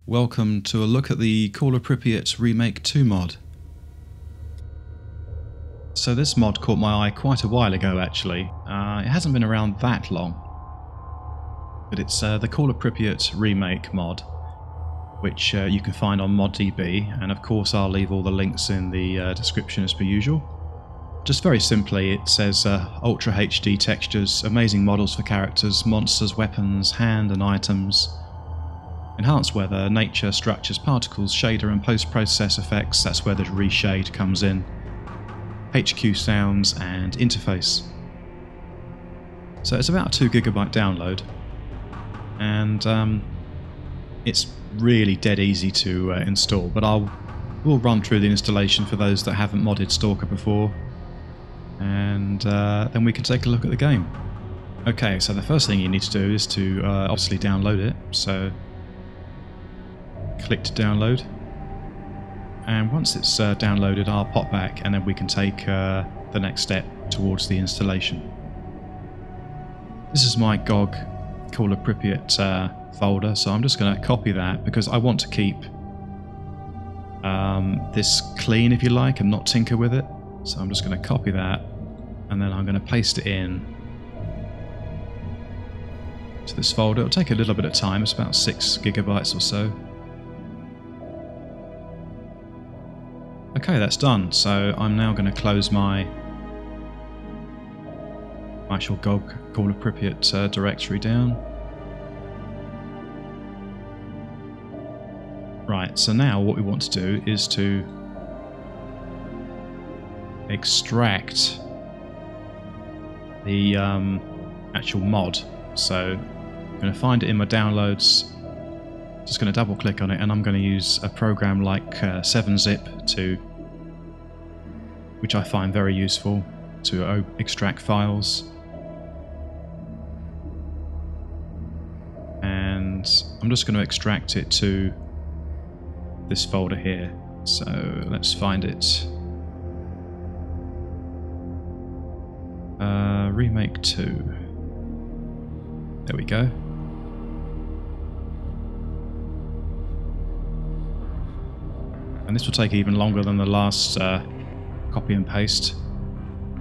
Welcome to a look at the Call of Pripyat Remake 2 mod. So this mod caught my eye quite a while ago actually. It hasn't been around that long. But it's the Call of Pripyat Remake mod, which you can find on ModDB, and of course I'll leave all the links in the description as per usual. Just very simply, it says Ultra HD textures, amazing models for characters, monsters, weapons, hand and items, enhanced weather, nature, structures, particles, shader and post-process effects, that's where the reshade comes in, HQ sounds and interface. So it's about a 2 GB download, and it's really dead easy to install, but we'll run through the installation for those that haven't modded Stalker before, and then we can take a look at the game. Okay, so the first thing you need to do is to obviously download it, so click to download, and once it's downloaded I'll pop back and then we can take the next step towards the installation. This is my GOG Call of Pripyat folder, so I'm just going to copy that because I want to keep this clean, if you like, and not tinker with it. So I'm just going to copy that and then I'm going to paste it in to this folder. It'll take a little bit of time, it's about 6 GB or so. Okay, that's done. So I'm now going to close my actual GOG Call of Pripyat directory down. Right, so now what we want to do is to extract the actual mod. So I'm going to find it in my downloads, just going to double click on it, and I'm going to use a program like 7-zip which I find very useful to extract files. And I'm just going to extract it to this folder here. So let's find it. Remake 2. There we go. And this will take even longer than the last copy and paste.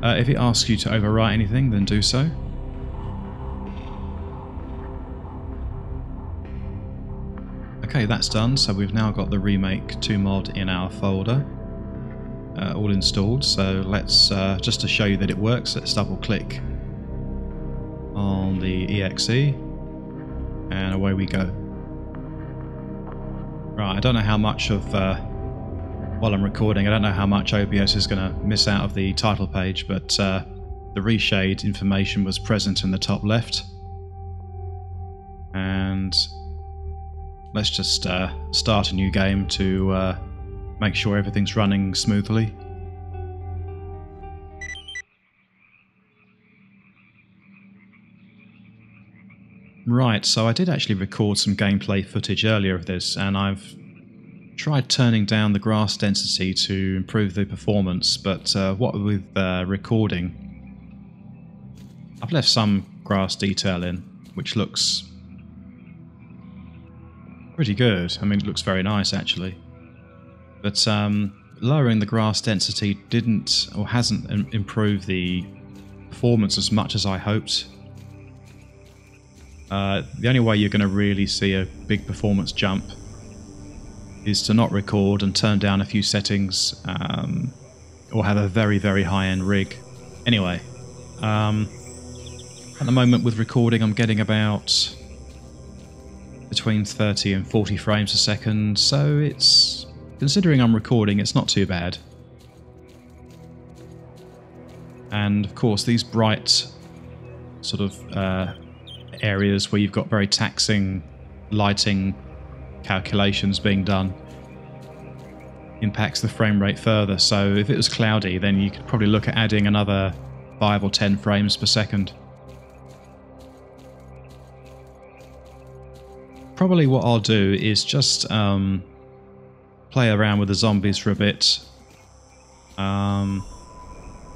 If it asks you to overwrite anything, then do so. Okay, that's done. So we've now got the Remake 2 mod in our folder, all installed. So let's, just to show you that it works, let's double click on the exe, and away we go. Right, I don't know how much of while I'm recording, I don't know how much OBS is going to miss out of the title page, but the reshade information was present in the top left. And let's just start a new game to make sure everything's running smoothly. Right, so I did actually record some gameplay footage earlier of this, and I've tried turning down the grass density to improve the performance, but what with recording, I've left some grass detail in, which looks pretty good. I mean, it looks very nice actually, but lowering the grass density didn't or hasn't improved the performance as much as I hoped. The only way you're going to really see a big performance jump is to not record and turn down a few settings, or have a very, very high-end rig. Anyway, at the moment with recording I'm getting about between 30 and 40 frames a second, so it's, considering I'm recording, it's not too bad. And of course these bright sort of areas where you've got very taxing lighting calculations being done impacts the frame rate further, so if it was cloudy then you could probably look at adding another 5 or 10 frames per second. Probably what I'll do is just play around with the zombies for a bit,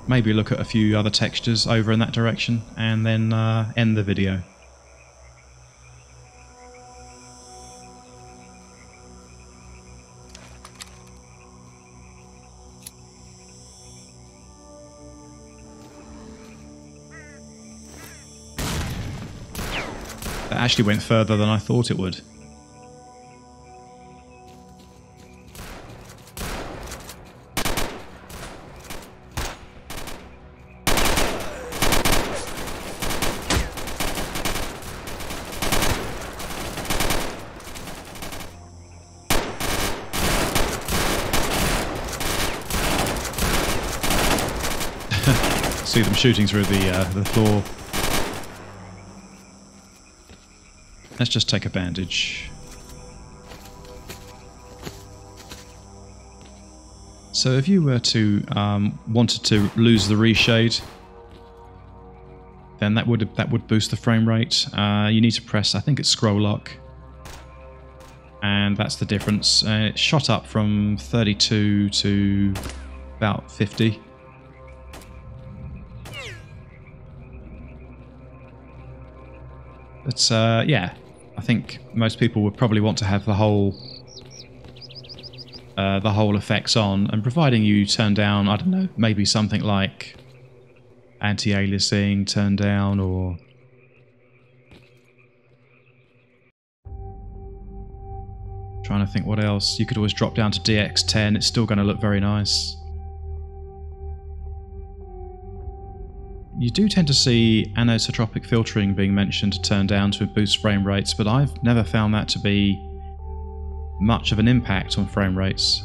maybe look at a few other textures over in that direction, and then end the video. That actually went further than I thought it would. See them shooting through the floor. Let's just take a bandage. So if you were to wanted to lose the reshade, then that would boost the frame rate. You need to press, I think it's scroll lock, and that's the difference. It shot up from 32 to about 50. But yeah, I think most people would probably want to have the whole effects on, and providing you turn down, I don't know, maybe something like anti-aliasing turned down, or trying to think what else. You could always drop down to DX10. It's still going to look very nice. You do tend to see anisotropic filtering being mentioned to turn down to boost frame rates, but I've never found that to be much of an impact on frame rates.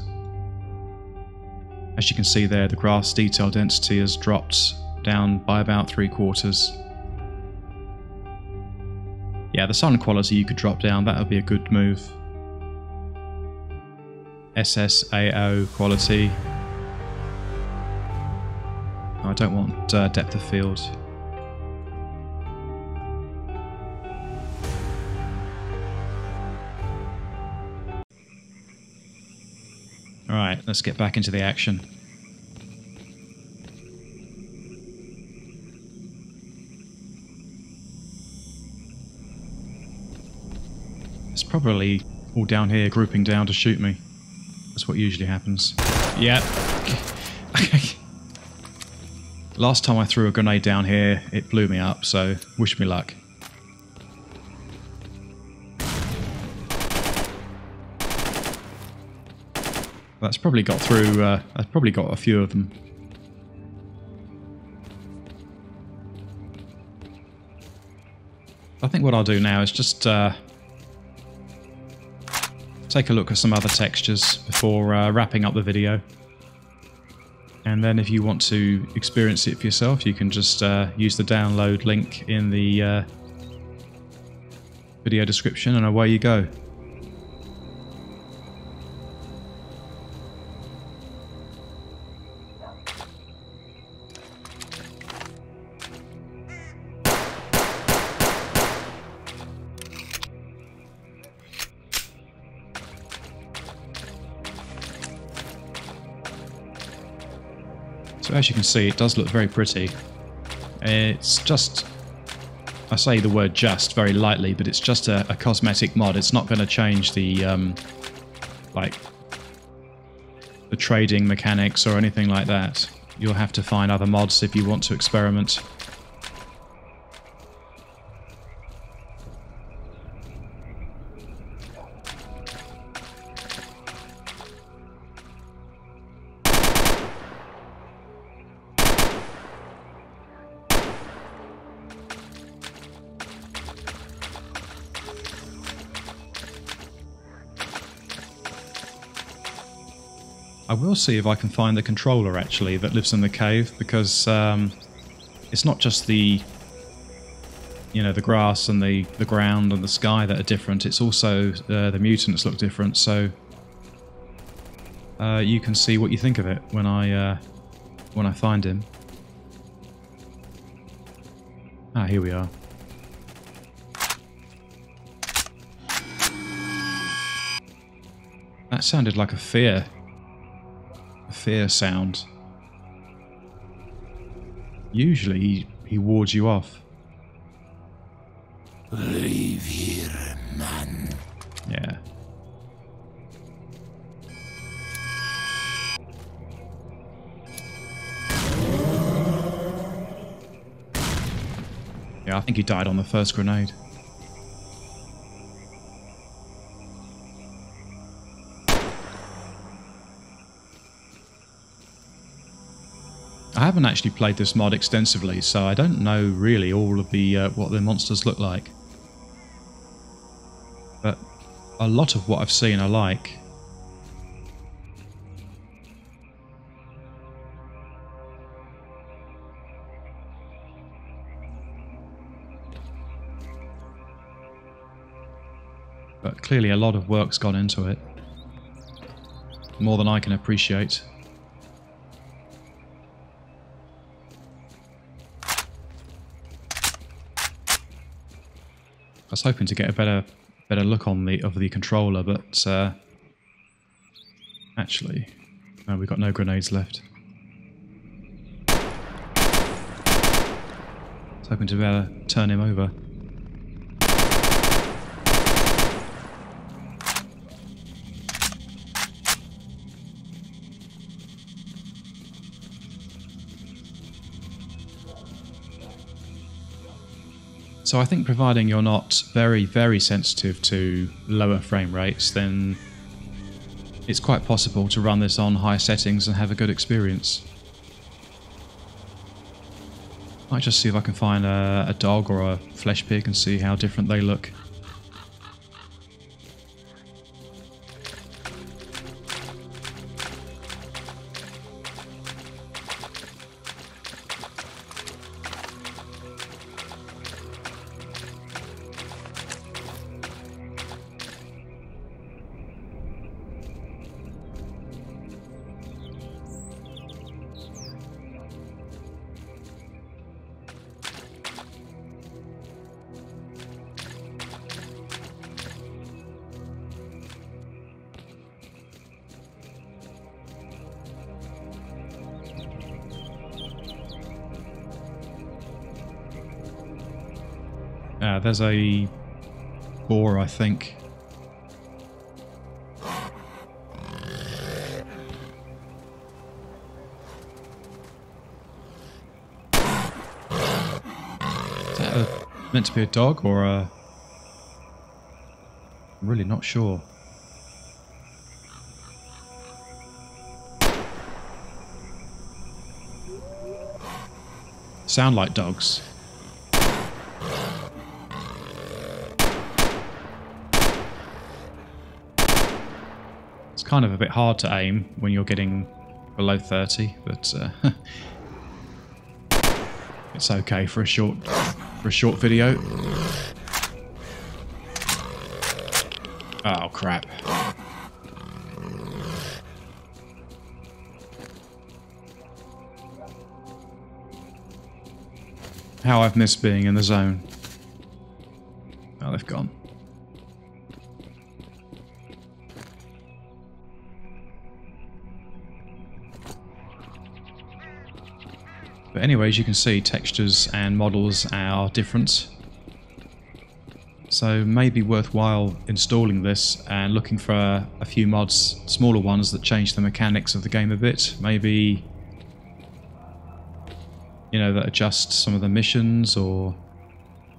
As you can see there, the grass detail density has dropped down by about 3/4. Yeah, the sun quality you could drop down, that would be a good move. SSAO quality. I don't want depth of field. Alright, let's get back into the action. It's probably all down here grouping down to shoot me. That's what usually happens. Yep. Last time I threw a grenade down here, it blew me up, so wish me luck. That's probably got through, I've probably got a few of them. I think what I'll do now is just take a look at some other textures before wrapping up the video. And then if you want to experience it for yourself, you can just use the download link in the video description, and away you go. So as you can see, it does look very pretty. It's just, I say the word just very lightly, but it's just a cosmetic mod. It's not going to change the like the trading mechanics or anything like that. You'll have to find other mods if you want to experiment. I will see if I can find the controller actually that lives in the cave, because it's not just the the grass and the ground and the sky that are different. It's also the mutants look different. So you can see what you think of it when I find him. Ah, here we are. That sounded like a fear sound. Usually he wards you off. Leave here, man. Yeah. Yeah, I think he died on the first grenade. haven't actually played this mod extensively, so I don't know really all of the what the monsters look like. But a lot of what I've seen I like. But clearly a lot of work's gone into it. More than I can appreciate. I was hoping to get a better look on the controller, but actually, no, we've got no grenades left. I was hoping to be able to turn him over. So I think providing you're not very, very sensitive to lower frame rates, then it's quite possible to run this on high settings and have a good experience. Might just see if I can find a dog or a flesh pig and see how different they look. There's a boar, I think. Is that meant to be a dog or a... I'm really not sure. Sound like dogs. Kind of a bit hard to aim when you're getting below 30, but it's okay for a short video. Oh crap. How I've missed being in the zone. Oh, they've gone. But anyways, you can see textures and models are different. So maybe worthwhile installing this and looking for a few mods, smaller ones that change the mechanics of the game a bit. Maybe, you know, that adjust some of the missions, or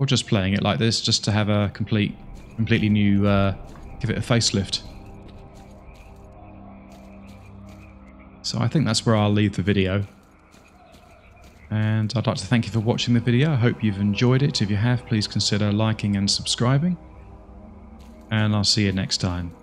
just playing it like this just to have a completely new, give it a facelift. So I think that's where I'll leave the video. And I'd like to thank you for watching the video. I hope you've enjoyed it. If you have, please consider liking and subscribing. And I'll see you next time.